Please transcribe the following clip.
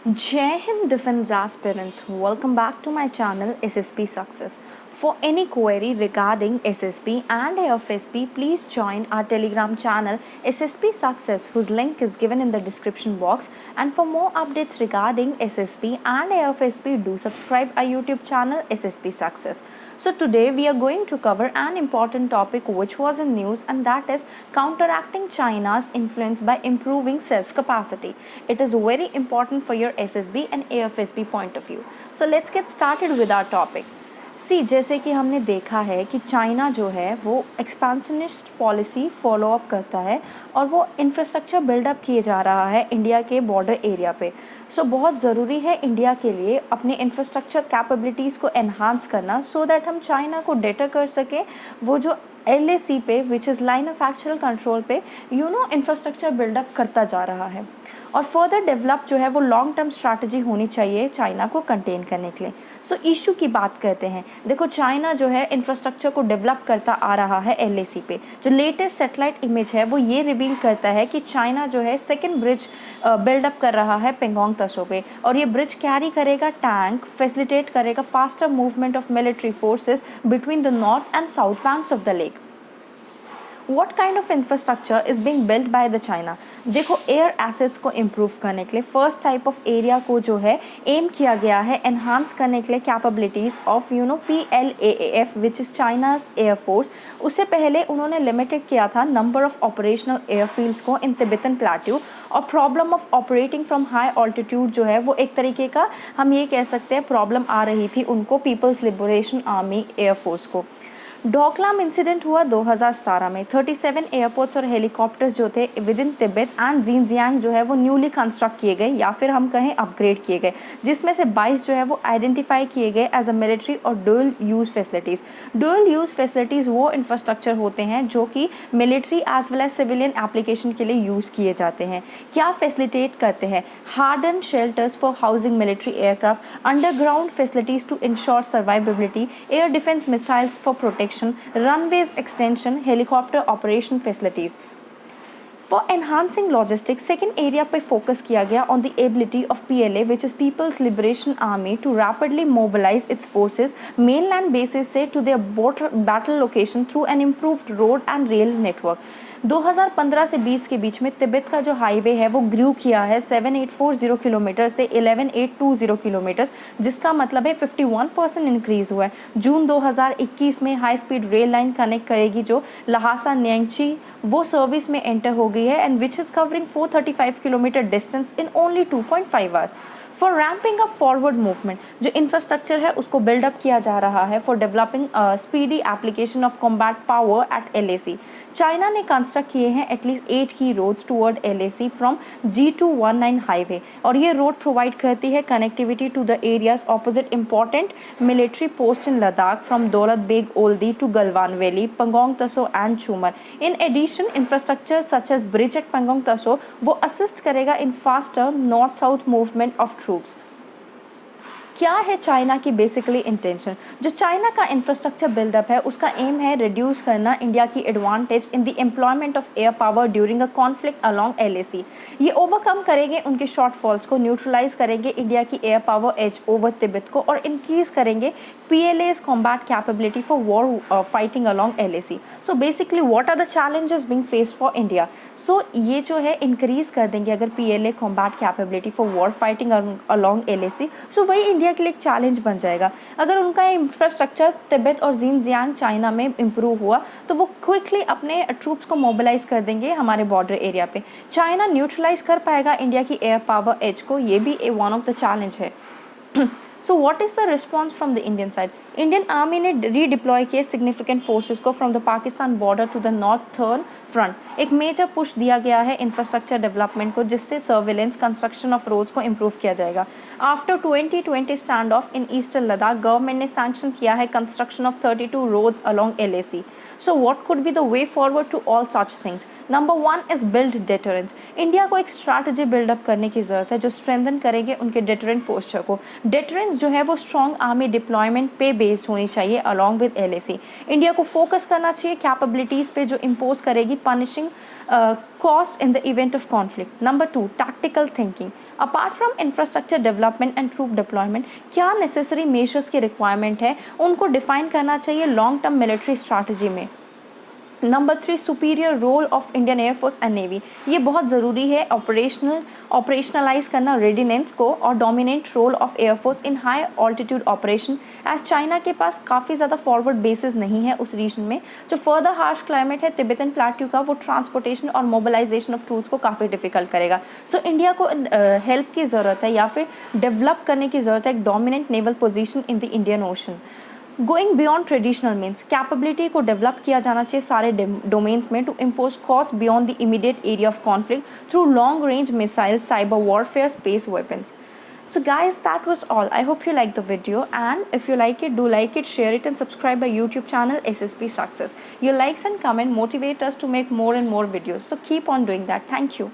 Jai Hind Defense Aspirants, welcome back to my channel SSP Success. For any query regarding SSP and AFSP, please join our Telegram channel SSP Success, whose link is given in the description box. And for more updates regarding SSP and AFSP, do subscribe our YouTube channel SSP Success. So today we are going to cover an important topic which was in news, and that is counteracting China's influence by improving self-capacity. It is very important for your SSB and AFSB point of view. So let's get started with our topic. सी जैसे कि हमने देखा है कि China जो है वो expansionist policy follow up करता है और वो इंफ्रास्ट्रक्चर बिल्डअप किए जा रहा है इंडिया के बॉर्डर एरिया पे। सो बहुत ज़रूरी है इंडिया के लिए अपने इंफ्रास्ट्रक्चर कैपेबिलिटीज़ को एनहांस करना, सो दैट हम चाइना को डेटर कर सकें वो जो LAC पे which is line of actual control पे इंफ्रास्ट्रक्चर बिल्डअप करता जा रहा है। और फर्दर डेवलप जो है वो लॉन्ग टर्म स्ट्रैटेजी होनी चाहिए चाइना को कंटेन करने के लिए। सो इशू की बात करते हैं। देखो चाइना जो है इंफ्रास्ट्रक्चर को डेवलप करता आ रहा है LAC पे। जो लेटेस्ट सैटेलाइट इमेज है वो ये रिवील करता है कि चाइना जो है सेकेंड ब्रिज बिल्डअप कर रहा है पेंगोंग तसो पे, और ये ब्रिज कैरी करेगा टैंक, फैसिलिटेट करेगा faster movement of military forces between the north and south banks of the lake. What kind of infrastructure is being built by the China? देखो एयर एसेट्स को इम्प्रूव करने के लिए first type of area को जो है M किया गया है एनहांस करने के लिए capabilities of PLAAF which is China's air force. उससे पहले उन्होंने लिमिटेड किया था नंबर ऑफ ऑपरेशनल एयरफील्ड्स को इन तिब्बतन प्लेट्यू, और problem of operating from high altitude जो है वो एक तरीके का हम ये कह सकते हैं प्रॉब्लम आ रही थी उनको, पीपल्स लिबरेशन आर्मी एयरफोर्स को। डोकलाम इंसिडेंट हुआ 2017 में। 37 एयरपोर्ट्स और हेलीकॉप्टर्स जो थे with in Tibet and Jinjiang जो है वो न्यूली कंस्ट्रक्ट किए गए या फिर हम कहें अपग्रेड किए गए, जिसमें से 22 जो है वो आइडेंटिफाई किए गए एज अ मिलिट्री और dual use facilities. Dual use facilities वो इंफ्रास्ट्रक्चर होते हैं जो कि military as well as civilian application के लिए यूज़ किए जाते हैं। क्या फैसिलिटेट करते हैं? Harden shelters for housing military aircraft, underground facilities to ensure survivability, air defence missiles for protection, runways extension, helicopter operation facilities. For enhancing logistics, second area पे focus किया गया on the ability of PLA which is People's Liberation Army to rapidly mobilize its forces mainland bases से to their battle location through an improved road and rail network. 2015 से 20 के बीच में तिब्बत का जो highway है वो ग्रू किया है 7840 किलोमीटर से 11820 किलोमीटर, जिसका मतलब है 51% इंक्रीज़ हुआ है। जून 2021 में high speed rail line connect करेगी जो लहासा न्यांगची, वो सर्विस में एंटर हो गई है and which is covering 435 kilometre distance in only 2.5 hours. For ramping up forward movement, जो इंफ्रास्ट्रक्चर है उसको बिल्डअप किया जा रहा है for developing speedy application of combat power at LAC। China ने कंस्ट्रक्ट किए हैं एटलीस्ट 8 की roads toward LAC from G219 highway, और ये रोड प्रोवाइड करती है connectivity to the areas opposite important military post in Ladakh from Daulat Beg Oldi to Galwan valley, Pangong Tso and Chumar. In addition infrastructure such as bridge at Pangong Tso वो assist करेगा in faster north south movement of troops. क्या है China की basically intention? जो China का infrastructure buildup है उसका aim है रिड्यूस करना इंडिया की advantage in the employment of air power during a conflict along LAC। ये ओवरकम करेंगे उनके शॉर्टफॉल्स को, न्यूट्रलाइज करेंगे इंडिया की air power as over Tibet को, और इंक्रीज करेंगे PLA's combat capability for war fighting along LAC। So basically what are the challenges being faced for India? So ये जो है इंक्रीज कर देंगे अगर PLA combat capability for war fighting along LAC, so वही इंडिया के लिए एक चैलेंज बन जाएगा। अगर उनका इंफ्रास्ट्रक्चर तिब्बत और जिनजियांग चाइना में इंप्रूव हुआ तो वो क्विकली अपने ट्रूप्स को मोबिलाइज कर देंगे हमारे बॉर्डर एरिया पे। चाइना न्यूट्रलाइज कर पाएगा इंडिया की एयर पावर एज को, ये भी वन ऑफ द चैलेंज है। So what is the response from the Indian side? Indian army ने रीडिप्लॉय किए सिग्निफिकेंट फोर्सेस को from the Pakistan border to the northern front. एक मेजर पुश दिया गया है इंफ्रास्ट्रक्चर डेवलपमेंट को, जिससे सर्विलेंस कंस्ट्रक्शन ऑफ रोड्स को इम्प्रूव किया जाएगा। After 2020 stand off in eastern Ladakh, government ने सैंक्शन किया है construction of 32 roads along LAC। So what could be the way forward to all such things? Number 1 is build deterrence. India को एक strategy buildup करने की जरूरत है जो स्ट्रेंथन करेंगे उनके डेटरेंट पोस्चर को। डेटरेंस जो है वो स्ट्रॉन्ग आर्मी डिप्लॉयमेंट पे बेस्ड होनी चाहिए अलॉन्ग विद LAC। इंडिया को फोकस करना चाहिए कैपेबिलिटीज़ पे जो इम्पोज करेगी punishing cost in the event of conflict. Number 2, tactical thinking. Apart from infrastructure development and troop deployment, क्या necessary measures की requirement है उनको define करना चाहिए long term military strategy में. Number 3, superior role of Indian air force and navy. ये बहुत ज़रूरी है ऑपरेशनलाइज करना रेडिनेंस को और dominant role of air force in high altitude operation, as China के पास काफ़ी ज़्यादा फॉरवर्ड बेसिस नहीं है उस रीजन में. जो फर्दर हार्श क्लाइमेट है तिब्बतन प्लेट्यू का, वो ट्रांसपोर्टेशन और मोबिलाइजेशन ऑफ टूल्स को काफ़ी डिफिकल्ट करेगा. सो इंडिया को हेल्प की ज़रूरत है या फिर डेवलप करने की ज़रूरत है एक dominant naval position in the Indian ocean. Going beyond traditional means capability को डेवलप किया जाना चाहिए सारे डोमेन्स में to impose cost beyond the immediate area of conflict through long range missile, cyber warfare, space weapons. So guys, that was all. I hope you liked the video, and if you like it, do like it, share it and subscribe our YouTube channel SSP Success. Your likes and comment motivate us to make more and more videos. So keep on doing that. Thank you.